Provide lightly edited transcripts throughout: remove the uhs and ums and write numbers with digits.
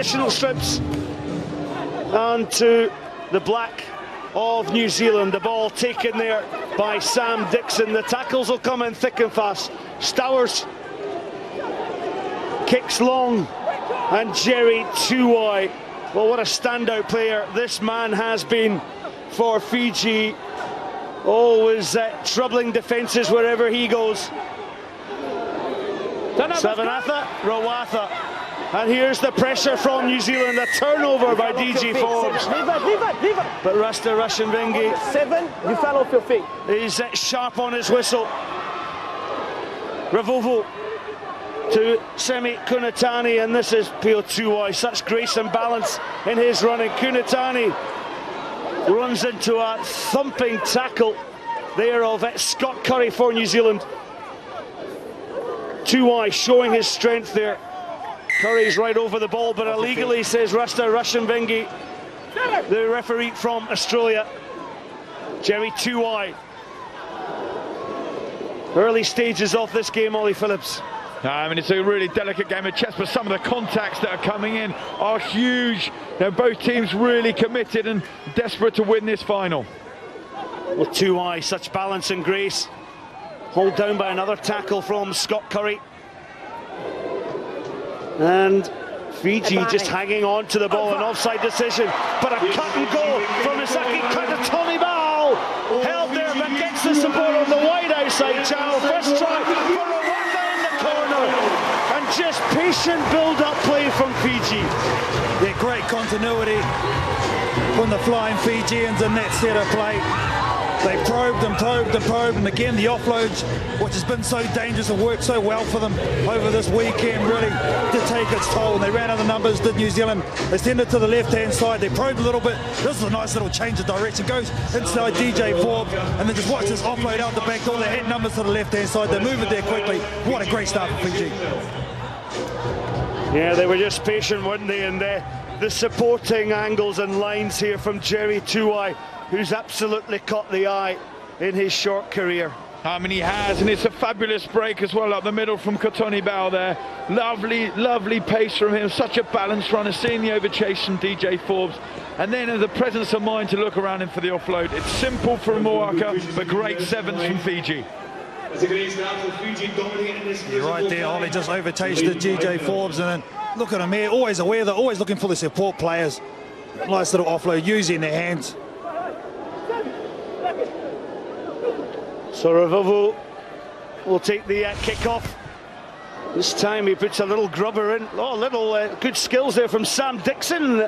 additional strips onto the black of New Zealand. The ball taken there by Sam Dixon. The tackles will come in thick and fast. Stowers kicks long, and Jerry Tuwai. Well, what a standout player this man has been for Fiji. Always troubling defences wherever he goes. Savanatha Rawatha, and here's the pressure from New Zealand. A turnover by DG Forbes. Leave it. But Rasta Rashanvingi, 7, you fell off your feet. He's sharp on his whistle. Ravovo to Semi Kunatani, and this is Pio Tuwai. Such grace and balance in his running. Kunatani runs into a thumping tackle there of Scott Curry for New Zealand. Tuwai showing his strength there. Curry's right over the ball, but illegally, says Rasta Rashanvingi, the referee from Australia. Jerry Tuwai. Early stages of this game, Ollie Phillips. I mean, it's a really delicate game of chess, but some of the contacts that are coming in are huge. Now, both teams really committed and desperate to win this final. Well, Tuwai, such balance and grace. Hauled down by another tackle from Scott Curry. And Fiji just hanging on to the ball, an offside decision, but a cut and go from Misaki Tommy Bao, held there but gets the support on the wide outside channel. First try for Rawatha in the corner, and just patient build-up play from Fiji. Yeah, great continuity from the flying Fijians in that set of play. They probed, and again the offloads, which has been so dangerous and worked so well for them over this weekend, really did take its toll. And they ran out of numbers, did New Zealand. They sent it to the left-hand side, they probed a little bit. This is a nice little change of direction. Goes inside DJ Forbes, and then just watch this offload out the back door. They had numbers to the left-hand side, they move it there quickly. What a great start for Fiji. Yeah, they were just patient, weren't they? And the supporting angles and lines here from Jerry Tuwai, who's absolutely caught the eye in his short career. I mean, he has, and it's a fabulous break as well up the middle from Kotoni Bao there. Lovely pace from him, such a balanced runner, seeing the overchase from DJ Forbes, and then the presence of mind to look around him for the offload. It's simple from Moaka, but great sevens from Fiji. You're right there, Ollie just overtasted DJ Forbes, and then look at him here, always aware, they're always looking for the support players. Nice little offload, using their hands. So Ravovo will take the kick-off. This time he puts a little grubber in. Oh, little good skills there from Sam Dixon.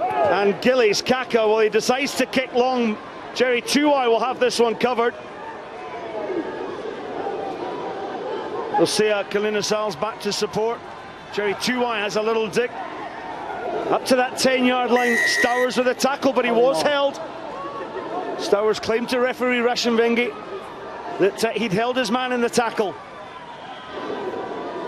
And Gillies Kaka, well, he decides to kick long. Jerry Tuwai will have this one covered. Osea Kalina Sal's back to support. Jerry Tuwai has a little dig. Up to that 10-yard line. Stowers with a tackle, but he was held. Stowers claimed to referee Rashanvingi that he'd held his man in the tackle.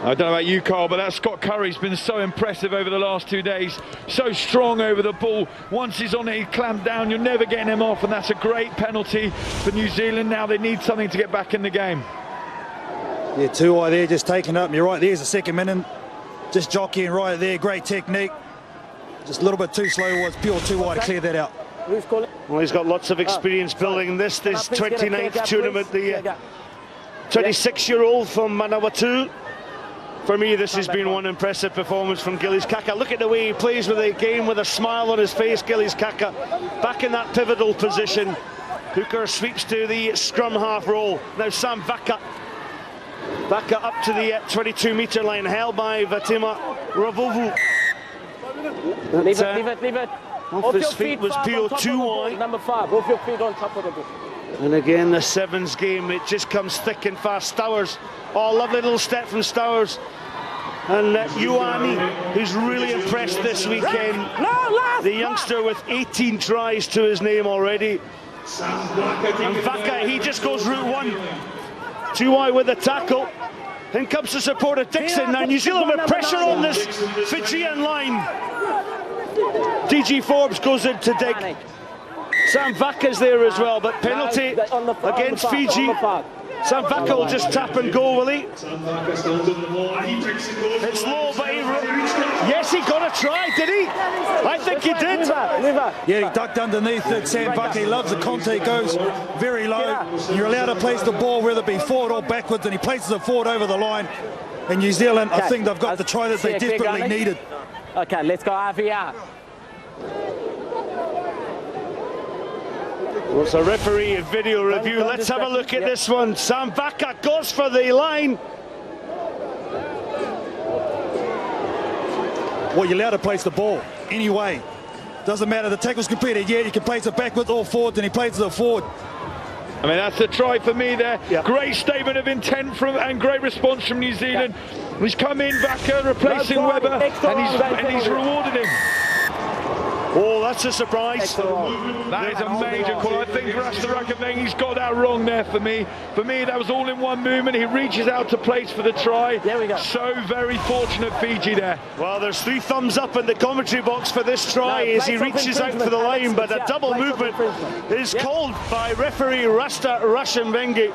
I don't know about you, Carl, but that Scott Curry's been so impressive over the last 2 days. So strong over the ball. Once he's on it, he clamped down. You're never getting him off, and that's a great penalty for New Zealand. Now they need something to get back in the game. Yeah, Tuwai there just taking up. And you're right, there's the second minute. Just jockeying right there, great technique. Just a little bit too slow was Pure Tuwai to clear that out. Well, he's got lots of experience building this 29th tournament. The 26-year-old from Manawatu. For me, this has been one impressive performance from Gillies Kaka. Look at the way he plays with the game with a smile on his face. Gillies Kaka back in that pivotal position. Hooker sweeps to the scrum half roll. Now Sam Vaka up to the 22-metre line, held by Vatima Ravovu. Leave it. Off his feet was Pio Tuwai. Number 5, off your feet on top of the ball. And again, the sevens game, it just comes thick and fast. Stowers, oh, lovely little step from Stowers. And Ioane, who's really impressed this weekend. The youngster with 18 tries to his name already. And Vaka, he just goes route 1. Tuwai with the tackle. Then comes the support of Dixon. Now New Zealand with pressure on this Fijian line. DG Forbes goes in to dig. Sam Vaka's there as well, but penalty against Fiji. Sam Vaka will just tap and go, will he? It's low, but yes, he got a try, did he? I think he did. Yeah, he ducked underneath it. Sam Vaka, he loves the contact, goes very low. You're allowed to place the ball, whether it be forward or backwards, and he places it forward over the line. And New Zealand, I think they've got the try that they desperately needed. Okay, let's go RVR. Well, it's a referee video review. Let's have a look at this one. Sam Vaka goes for the line. Well, you're allowed to place the ball anyway. Doesn't matter, the tackle's completed yet. You can place it backwards or forwards, and he places it forward. I mean, that's a try for me there. Yeah. Great statement of intent and great response from New Zealand. Yeah. He's come in, Vaka, replacing Webber, and he's rewarded him. Oh, that's a surprise. That is a major call. I think Rastarakameng's got that wrong there for me. For me, that was all in one movement. He reaches out to place for the try. There we go. So very fortunate Fiji there. Well, there's 3 thumbs up in the commentary box for this try as he reaches out for the line, but a double movement is called by referee Rastarakameng.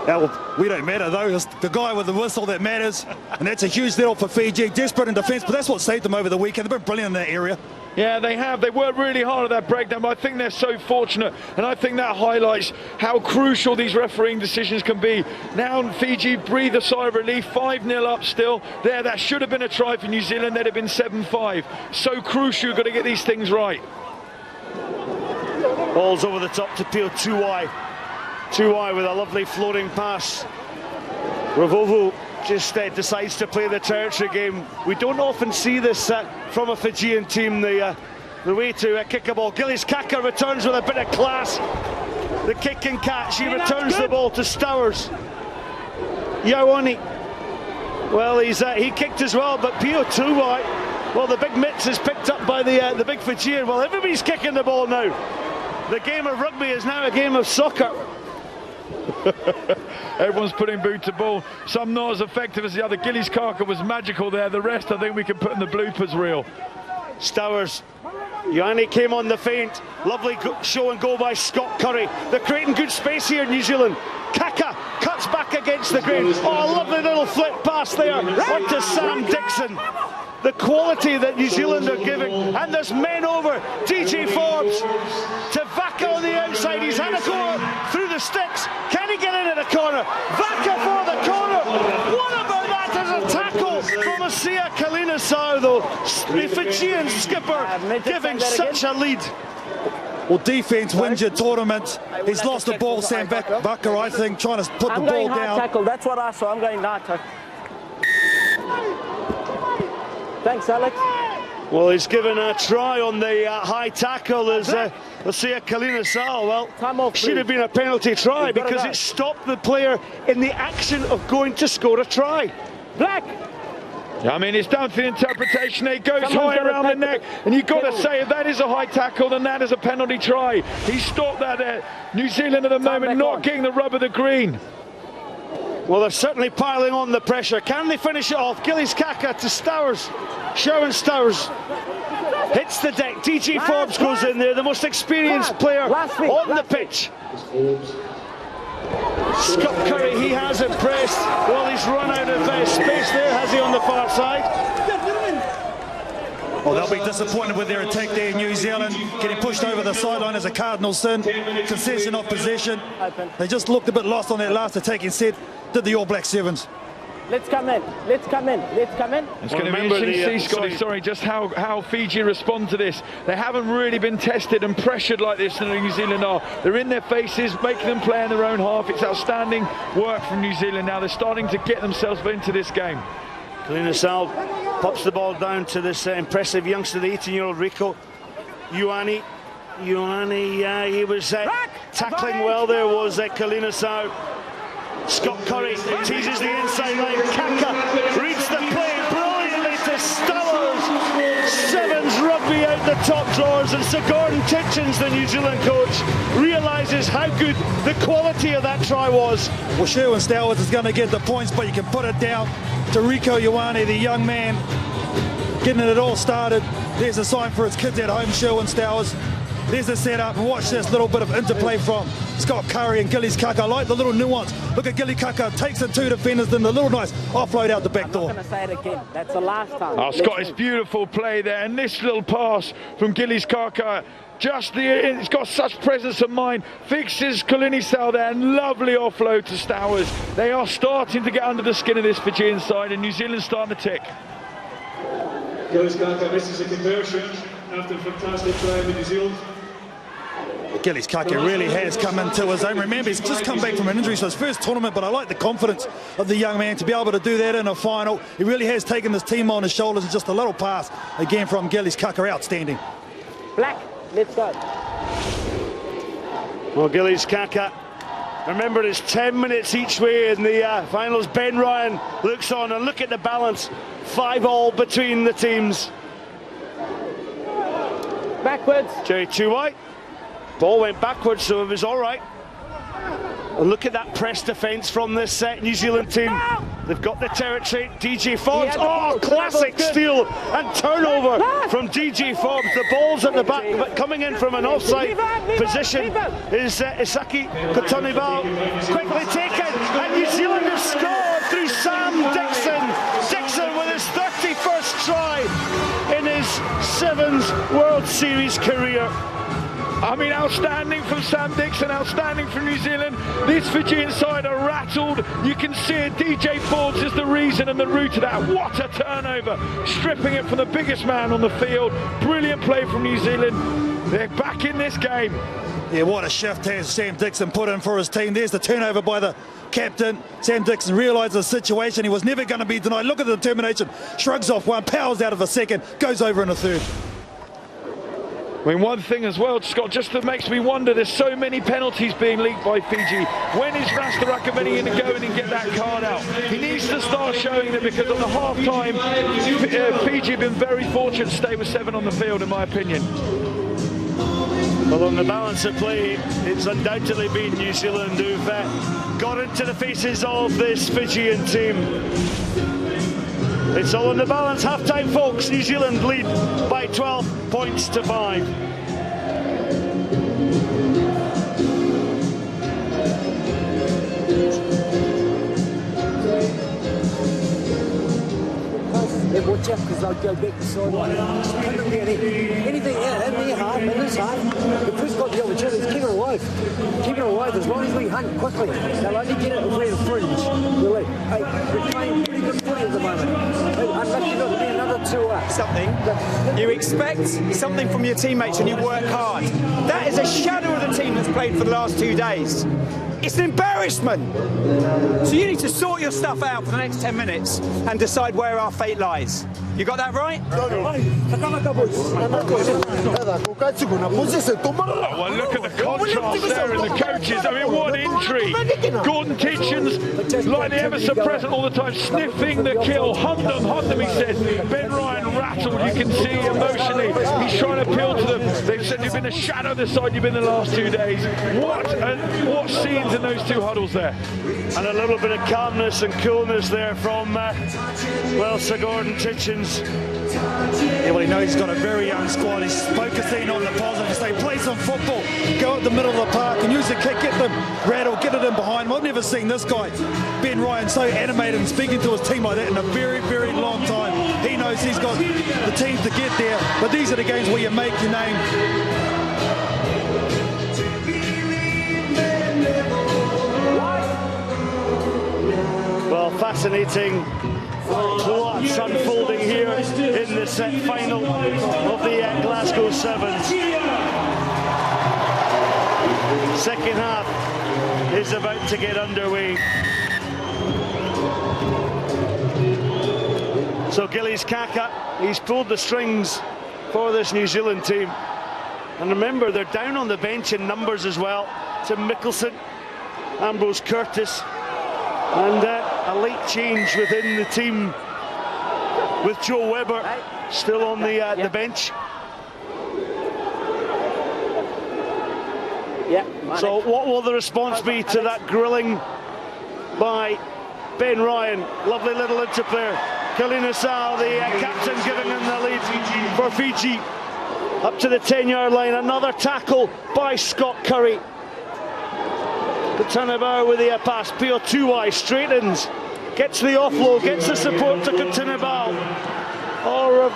Well, we don't matter though. It's the guy with the whistle that matters, and that's a huge little for Fiji. Desperate in defence, but that's what saved them over the weekend. They've been brilliant in that area. Yeah, they have. They worked really hard at that breakdown, but I think they're so fortunate, and I think that highlights how crucial these refereeing decisions can be. Now Fiji breathe a sigh of relief, 5-0 up still. There, that should have been a try for New Zealand. They'd have been 7-5. So crucial, you've got to get these things right. Ball's over the top to Peel, 2Y. 2Y with a lovely floating pass. Ravovo just decides to play the territory game. We don't often see this from a Fijian team, the way to kick a ball. Gillies Kaka returns with a bit of class. The kick and catch, he returns the ball to Stowers. Ioane, well, he kicked as well, but Pio 2Y, well, the big mitts is picked up by the big Fijian. Well, everybody's kicking the ball now. The game of rugby is now a game of soccer. Everyone's putting boot to ball. Some not as effective as the other. Gillies Kaka was magical there. The rest I think we can put in the bloopers reel. Stowers. Ioane came on the feint. Lovely show and go by Scott Curry. They're creating good space here in New Zealand. Kaka cuts back against the grain. Oh, lovely little flip pass there onto Sam Dixon. The quality that New Zealand are giving, and there's men over. DJ Forbes to Vaka on the outside. He's had a go through the sticks. Can he get into the corner? Vaka for the corner. What about that as a tackle from Asia Kalina-Sau, though? The Fijian skipper giving such a lead. Well, defence wins your tournament. He's lost the ball, Sam Vaka, I think, trying to put the ball down. Tackle. That's what I saw. I'm going high tackle. Thanks, Alex. Well, he's given a try on the high tackle as Asia Kalina-Sau. Well, should have been a penalty try because it stopped the player in the action of going to score a try. Black. I mean, it's down to the interpretation. It goes high around the neck, and you've got to say if that is a high tackle, then that is a penalty try. He stopped that there. New Zealand at the moment not getting the rub of the green. Well, they're certainly piling on the pressure. Can they finish it off? Gillies Kaka to Stowers. Sherwin Stowers hits the deck. DJ Forbes goes in there, the most experienced player on the pitch. Scott Curry, he has impressed. Well, he's run out of space there, has he, on the far side? Well, they'll be disappointed with their attack there in New Zealand. Getting pushed over the sideline as a cardinal sin. Concession of possession. They just looked a bit lost on that last attacking set. Did the All Black Sevens. Let's come in. Let's come in. Let's come in. It's going to be interesting to see, Scotty, sorry, just how Fiji respond to this. They haven't really been tested and pressured like this in New Zealand are. They're in their faces, making them play in their own half. It's outstanding work from New Zealand now. They're starting to get themselves into this game. Kalina-Sau pops the ball down to this impressive youngster, the 18-year-old Rico. Ioane, he was tackling well there, was Kalina-Sau. Scott Curry teases the inside line. Kaka reads the play brilliantly to Stowers. Sevens rugby out the top drawers, and Sir Gordon Tiedtjens, the New Zealand coach, realises how good the quality of that try was. Well, Sherwin Stowers is going to get the points, but you can put it down to Rico Ioane, the young man, getting it all started. There's a sign for his kids at home, Sherwin Stowers. There's the setup, and watch this little bit of interplay from Scott Curry and Gillies Kaka. I like the little nuance. Look at Gilly Kaka, takes the two defenders, then the little nice offload out the back door. I'm not going to say it again. That's the last time. Oh, Scott, it's beautiful play there, and this little pass from Gillies Kaka, it's got such presence of mind, fixes Waisale there, and lovely offload to Stowers. They are starting to get under the skin of this Fijian side, and New Zealand's starting to tick. Gillies Kaka misses a conversion after a fantastic try with New Zealand. Gillies Kaka really has come into his own. Remember, he's just come back from an injury, so his first tournament, but I like the confidence of the young man to be able to do that in a final. He really has taken this team on his shoulders, and just a little pass again from Gillies Kaka, outstanding. Black, let's go. Well, Gillies Kaka, remember it's 10 minutes each way in the finals. Ben Ryan looks on, and look at the balance. 5-all between the teams. Backwards. Jerry too wide. Ball went backwards, so it was all right. And look at that press defence from this New Zealand team. They've got the territory. DJ Forbes, classic steal and turnover from DJ Forbes. The ball's at the back, but coming in from an offside position is Isaki Kotonibao. Quickly taken, and New Zealand have scored through Sam Dixon. Dixon with his 31st try in his Sevens World Series career. I mean, outstanding from Sam Dixon, outstanding from New Zealand. This Fijian side are rattled. You can see it. DJ Forbes is the reason and the root of that. What a turnover. Stripping it from the biggest man on the field. Brilliant play from New Zealand. They're back in this game. Yeah, what a shift has Sam Dixon put in for his team. There's the turnover by the captain. Sam Dixon realised the situation. He was never going to be denied. Look at the determination. Shrugs off one, powers out of a second, goes over in a third. I mean, one thing as well, Scott, just that makes me wonder, there's so many penalties being leaked by Fiji. When is Rastarakaveni going to go in and get that card out? He needs to start showing it, because on the half-time, Fiji have been very fortunate to stay with 7 on the field, in my opinion. Well, on the balance of play, it's undoubtedly been New Zealand who've got into the faces of this Fijian team. It's all on the balance. Half-time, folks. New Zealand lead by 12 points to 5. Yeah, watch out, because they'll go back to sideline. Anything in their half, in this half, if we've got the opportunities, keep it alive. Keep it alive as long as we hunt quickly. They'll only get it if we're in fringe. We're playing pretty good footy at the moment. Unlucky not to be another 2 something. You expect something from your teammates and you work hard. That is a shadow of the team that's played for the last 2 days. It's an embarrassment. So you need to sort your stuff out for the next 10 minutes and decide where our fate lies. You got that right? Well, look at the contrast there in the coaches. I mean, what intrigue. Gordon Tiedtjens, like the ever so present all the time, sniffing the kill. Hunt them, he says. Ben Ryan rattled, you can see emotionally. He's trying to appeal to them. They've said you've been a shadow of the side you've been the last 2 days. What scenes in those 2 huddles there. And a little bit of calmness and coolness there from, Sir Gordon Tiedtjens. Yeah, well, he knows he's got a very young squad. He's focusing on the positives. They play some football, go at the middle of the park and use the kick, get them rattled, get it in behind. I've never seen this guy, Ben Ryan, so animated and speaking to his team like that in a very, very long time. He knows he's got the teams to get there, but these are the games where you make your name. Well, fascinating plots unfolding here in this final of the Glasgow Sevens. Second half is about to get underway. So Gillies Kaka, he's pulled the strings for this New Zealand team. And remember, they're down on the bench in numbers as well. Tim Mickelson, Ambrose Curtis, and a late change within the team with Joe Webber still on the bench. So what will the response be to that grilling by Ben Ryan? Lovely little interplay. Waisale, the captain, giving him the lead for Fiji. up to the 10-yard line. Another tackle by Scott Curry. Kutanabau with the pass. Pio Tuai straightens, gets the offload, gets the support to Kutanabau. Oh,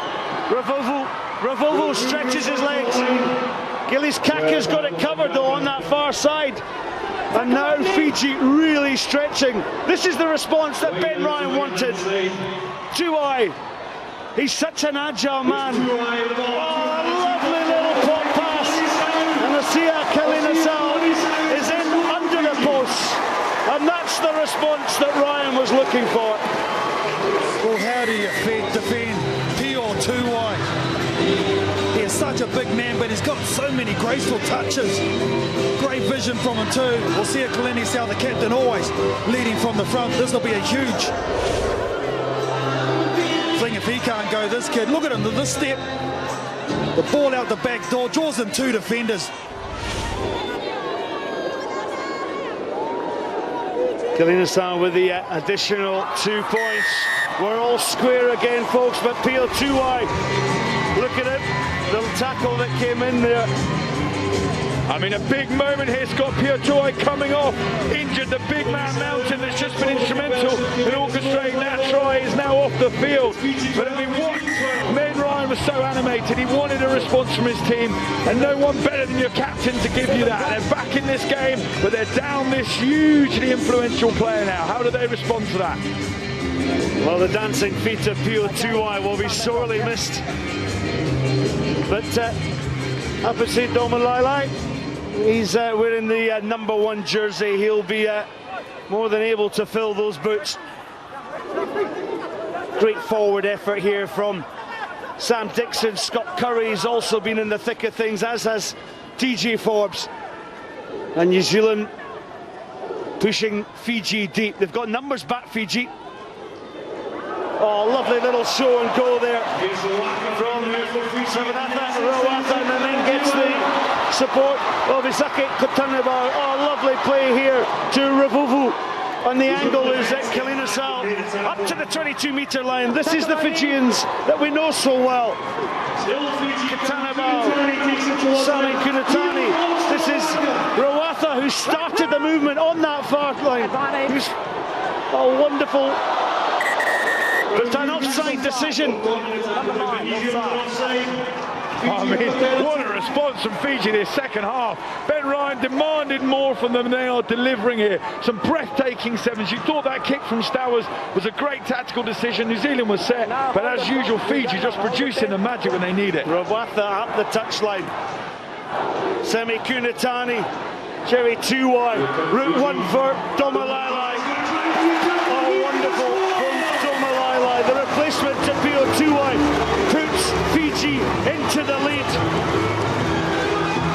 Ravovo stretches his legs. Gillies Kaka's got it covered though on that far side. And now Fiji really stretching. This is the response that Ben Ryan wanted. Tuai, he's such an agile man. Oh, a lovely little pop pass. And Asia Kalinasau is in under the post. And that's the response that Ryan was looking for. Well, how do you defend Pio Tuai? He's such a big man, but he's got so many graceful touches. Great vision from him too. We'll see Kalinasau, the captain, always leading from the front. This will be a huge thing if he can't go, this kid. Look at him, this step. The ball out the back door, draws in two defenders. Kalinasau with the additional 2 points. We're all square again, folks, but Pio Tuai, look at it, little tackle that came in there. I mean, a big moment here. Scott Pio Tuai coming off, injured. The big man Mountain that's just been instrumental in orchestrating that try is now off the field. But I mean, what? Ben Ryan was so animated. He wanted a response from his team, and no one better than your captain to give you that. They're back in this game, but they're down this hugely influential player now. How do they respond to that? Well, the dancing feet of Pio Tuai will be sorely missed. But Apasi Domalai, he's wearing the number 1 jersey. He'll be more than able to fill those boots. Great forward effort here from Sam Dixon. Scott Curry's also been in the thick of things, as has TJ Forbes. And New Zealand pushing Fiji deep. They've got numbers back, Fiji. Oh, lovely little show and go there from Savanatha Rawatha, and then gets the support of Isake Kutanabau. Oh, lovely play here to Ravuvu. On the angle is Kalinasau up to the 22-metre line. This is the Fijians that we know so well. Kutanabau, Sami Kunatani. This is Rawatha, who started the movement on that far line. Oh, wonderful. But an offside decision. I mean, what a response from Fiji this second half. Ben Ryan demanded more from them, and they are delivering here. Some breathtaking sevens. You thought that kick from Stowers was a great tactical decision. New Zealand was set, but as usual, Fiji just producing the magic when they need it. Rawatha up the touchline. Semi Kunatani, Jerry Tuai, route 1 for Domalai. Oh, wonderful from Domalai. The replacement to Pio Tuai puts Fiji into the lead.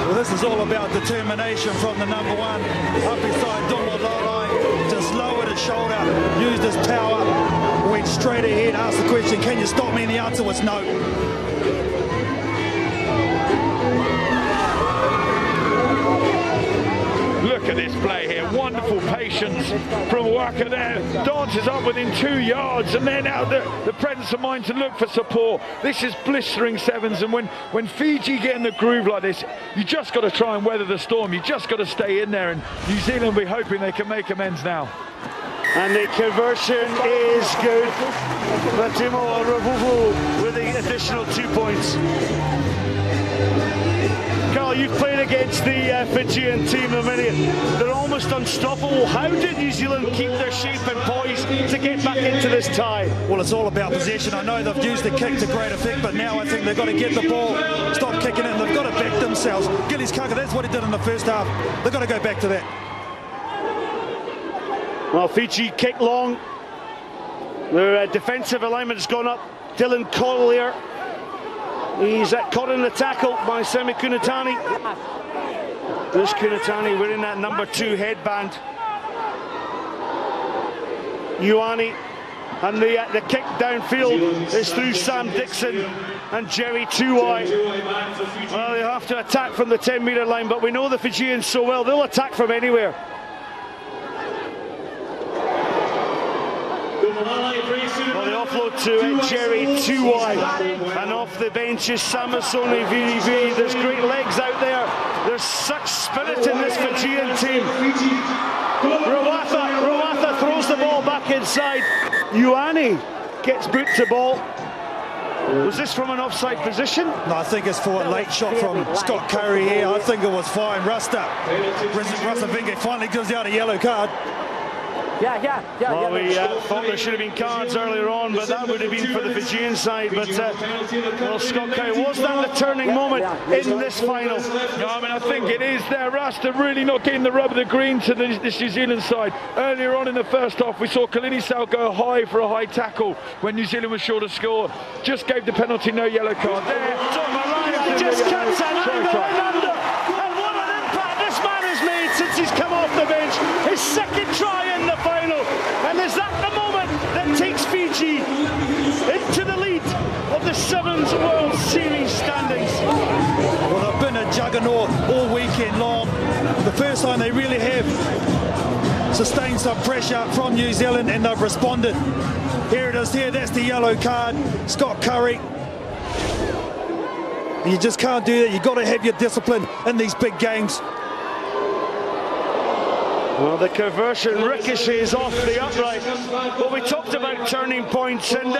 Well, this is all about determination from the number 1. Up beside Domalai, just lowered his shoulder, used his power, went straight ahead, asked the question, can you stop me? And the answer was no. Look at this play here, wonderful patience from Waka there, dances up within 2 yards, and then now the presence of mind to look for support. This is blistering sevens, and when Fiji get in the groove like this, you just got to try and weather the storm. You just got to stay in there, and New Zealand will be hoping they can make amends now. And the conversion is good. Matimo Ravuvu with the additional 2 points. Carl, you've played against the Fijian team a minute. They're almost unstoppable. How did New Zealand keep their shape and poise to get back into this tie? Well, it's all about possession. I know they've used the kick to great effect, but now I think they've got to get the ball, stop kicking it, and they've got to back themselves. Gillies Kaka, that's what he did in the first half. They've got to go back to that. Well, Fiji kick long. Their defensive alignment has gone up. Dylan Collier. He's caught in the tackle by Semi Kunatani. This Kunatani wearing that number 2 headband. Ioane, and the kick downfield is through Sam Dixon and Jerry Tuai. Well, they have to attack from the 10-metre line, but we know the Fijians so well, they'll attack from anywhere. Well, they offload to Jerry Tuwai, and off the bench is Samasone Serevi. There's great legs out there. There's such spirit in this Fijian team. Rawatha throws the ball back inside. Ioane gets boot to ball. Was this from an offside position? No, I think it's for a late shot from Scott Curry here. I think it was fine. Rasta Vinge finally gives out a yellow card. Well, we thought there should have been cards earlier on, but that would have been for the Fijian side. But well, Scott Curry, was that the turning moment in this final? No, I mean, I think it is there. Rasta really not getting the rub of the green to this New Zealand side. Earlier on in the first half, we saw Kalini Sal go high for a high tackle when New Zealand was sure to score. Just gave the penalty, no yellow card there. Just cuts an angle and under. And what an impact this man has made since he's come off the bench. His second try in the final. And is that the moment that takes Fiji into the lead of the Sevens World Series standings? Well, they've been a juggernaut all weekend long. The first time they really have sustained some pressure from New Zealand, and they've responded. Here it is here, that's the yellow card. Scott Curry. You just can't do that. You've got to have your discipline in these big games. Well, the conversion ricochets off the upright. Well, we talked about turning points, and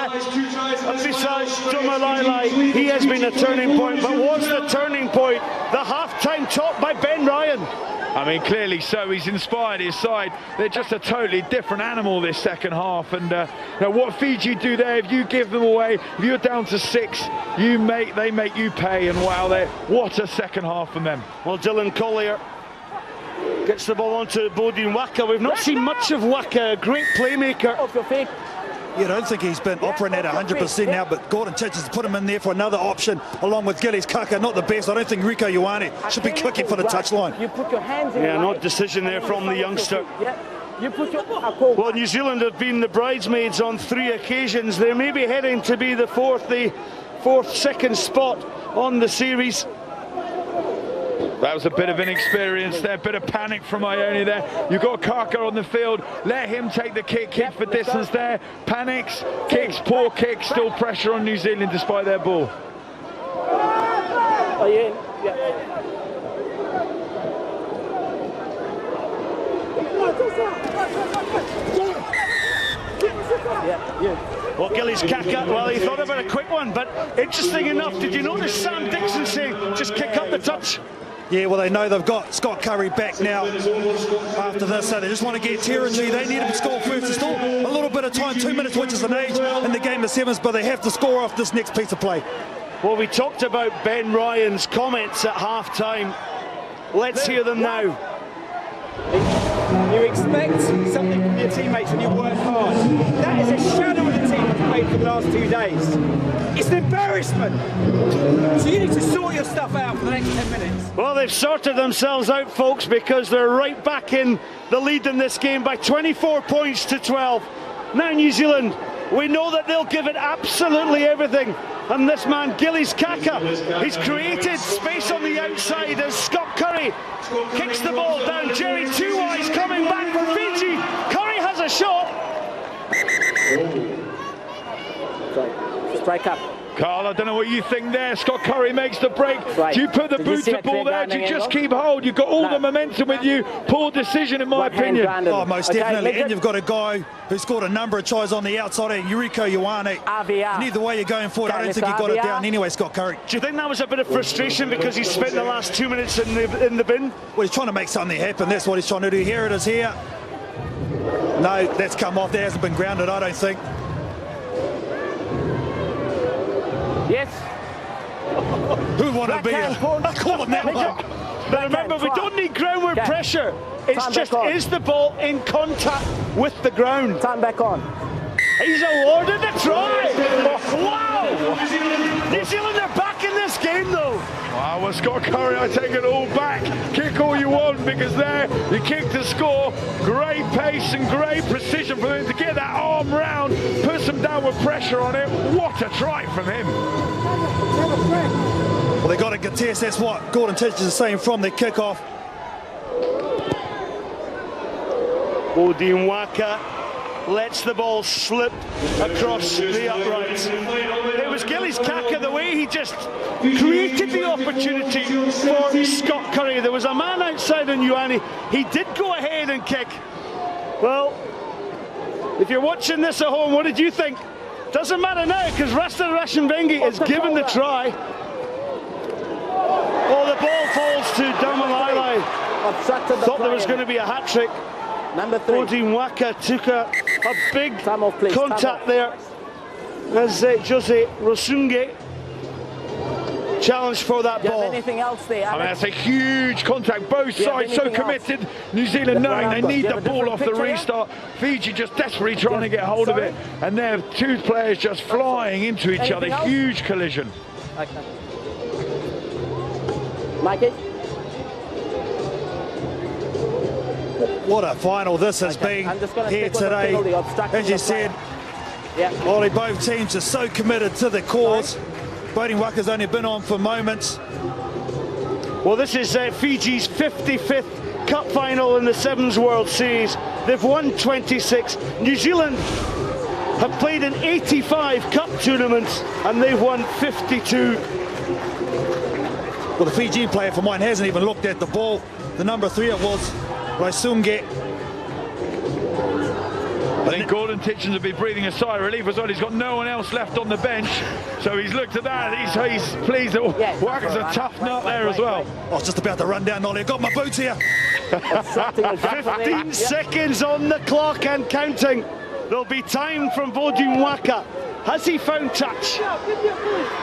besides Dumalai, he has been a turning point. But what's the turning point? The half-time top by Ben Ryan. I mean, clearly so. He's inspired his side. They're just a totally different animal this second half. And you know, what Fiji do there, if you give them away, if you're down to 6, they make you pay. And wow, what a second half from them. Well, Dylan Collier gets the ball onto Bodine Waka. We've not seen much of Waka, a great playmaker. Off your feet. You don't think he's been operating at 100% now, but Gordon Tiedtjens has put him in there for another option, along with Gillies Kaka. Not the best. I don't think Rieko Ioane should be clicking for the touchline. You put your hands in. Yeah, not decision there from the youngster. You put your. Well, New Zealand have been the bridesmaids on 3 occasions. They may be heading to be the fourth second spot on the series. That was a bit of inexperience there, bit of panic from Ioane there. You've got Kaka on the field, let him take the kick for distance there. Panics, kicks, poor kick, still pressure on New Zealand despite their ball. Oh, yeah. Well, Gillies Kaka, well, he thought about a quick one, but interesting enough, did you notice Sam Dixon saying, just kick up the touch? Yeah, well, they know they've got Scott Curry back now after this, so they just want to get territory. They need him to score first. There's still a little bit of time, 2 minutes, which is an age in the game of sevens, but they have to score off this next piece of play. Well, we talked about Ben Ryan's comments at half-time. Let's hear them now. You expect something from your teammates when you work hard. That is a shadow of the team that's played for the last 2 days. It's an embarrassment. So you need to sort your stuff out for the next 10 minutes. Well, they've sorted themselves out, folks, because they're right back in the lead in this game by 24 points to 12. Now New Zealand, we know that they'll give it absolutely everything. And this man, Gillies Kaka, he's created space on the outside as Scott Curry kicks the ball down. Jerry Tuwai's coming back for Fiji. Curry has a shot. Strike up. Carl, I don't know what you think there. Scott Curry makes the break. Right. Do you put the Did boot to ball there? Do you just keep hold? You've got all the momentum with you. Poor decision, in my opinion. Oh, most definitely. And you've got a guy who scored a number of tries on the outside, and Rieko Ioane. And either way you're going forward, I don't think he got it down anyway, Scott Curry. Do you think that was a bit of frustration because he spent the last 2 minutes in the bin? Well, he's trying to make something happen. That's what he's trying to do. Here it is here. No, that's come off. That hasn't been grounded, I don't think. Yes. Who wanted to be a call on that one? But remember, we don't need groundward pressure. It's just, is the ball in contact with the ground? Time back on. He's awarded a try. Wow! New Zealand are back in this game, though. Wow, well, Scott Curry, I take it all back. Kick all you want, because there, you kick to score. Great pace and great precision for him to get that arm round, put some downward pressure on it. What a try from him. Well, they got a contest. That's what Gordon Tiedtjens is saying from the kickoff. Bodine Waka lets the ball slip across the uprights. It was Gillies Kaka, the way he just created the opportunity for Scott Curry. There was a man outside on Ioane. He did go ahead and kick. Well, if you're watching this at home, what did you think? Doesn't matter now, because Rasta Rashenbengi is given the try. Oh, the ball falls to Damalai. Thought there was going to be a hat-trick. Number 3. Bodine Waka took a big contact there as Jose Rosunge challenged for that ball. Anything else there? I mean, that's a huge contact. Both sides so committed. New Zealand knowing they need the ball off the restart. Fiji just desperately trying to get hold of it. And there, two players just flying into each other. Huge collision. Okay. Mikey? What a final this has been here today. As you said, Ollie, both teams are so committed to the cause. Bodine Waka's only been on for moments. Well, this is Fiji's 55th Cup final in the Sevens World Series. They've won 26. New Zealand have played in 85 Cup tournaments and they've won 52. Well, the Fiji player for mine hasn't even looked at the ball. The number 3 it was Raisunge. I think Gordon Tiedtjens will be breathing a sigh of relief as well. He's got no one else left on the bench, so he's looked at that. He's pleased that Waka's a tough nut there as well. I was just about to run down, Ollie. I got my boots here. 15 seconds on the clock and counting. There'll be time from Bodine Waka. Has he found touch?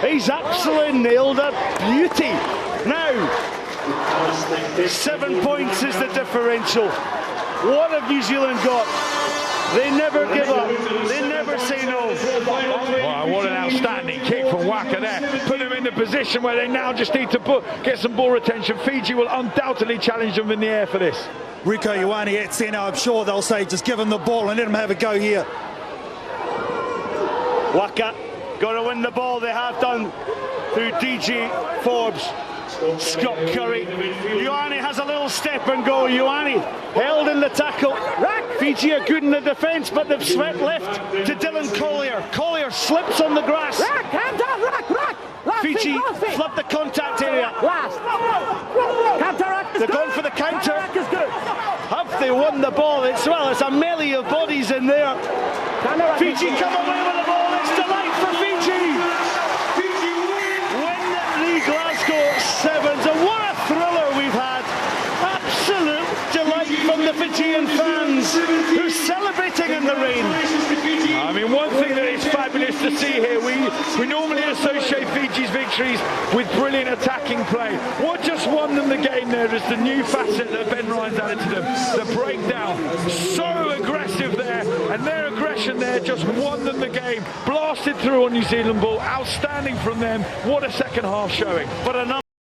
He's absolutely nailed a beauty. Now, 7 points is the differential. What have New Zealand got? They never give up. They never say no. Wow, what an outstanding kick from Waka there. Put them in the position where they now just need to get some ball retention. Fiji will undoubtedly challenge them in the air for this. Rico Ioane at centre, I'm sure they'll say just give him the ball and let him have a go here. Waka going to win the ball. They have done through DJ Forbes. Scott Curry. Ioane has a little step and go. Ioane held in the tackle. Fiji are good in the defence, but they've swept left to Dylan Collier. Collier slips on the grass. Fiji flood the contact area. They're going for the counter. Have they won the ball? It's a melee of bodies in there. Fiji come away with the ball. It's delight for Fiji. Win the Glasgow Sevens, and what a thriller we've had. Absolute delight from the Fijian fans who are celebrating in the rain. I mean, one thing that is fabulous to see here, we normally associate Fiji's victories with brilliant attacking play. What just won them the game there is the new facet that Ben Ryan's added to them. The breakdown, so aggressive there, and their aggression there just won them the game. Blasted through on New Zealand ball, outstanding from them. What a second half showing. But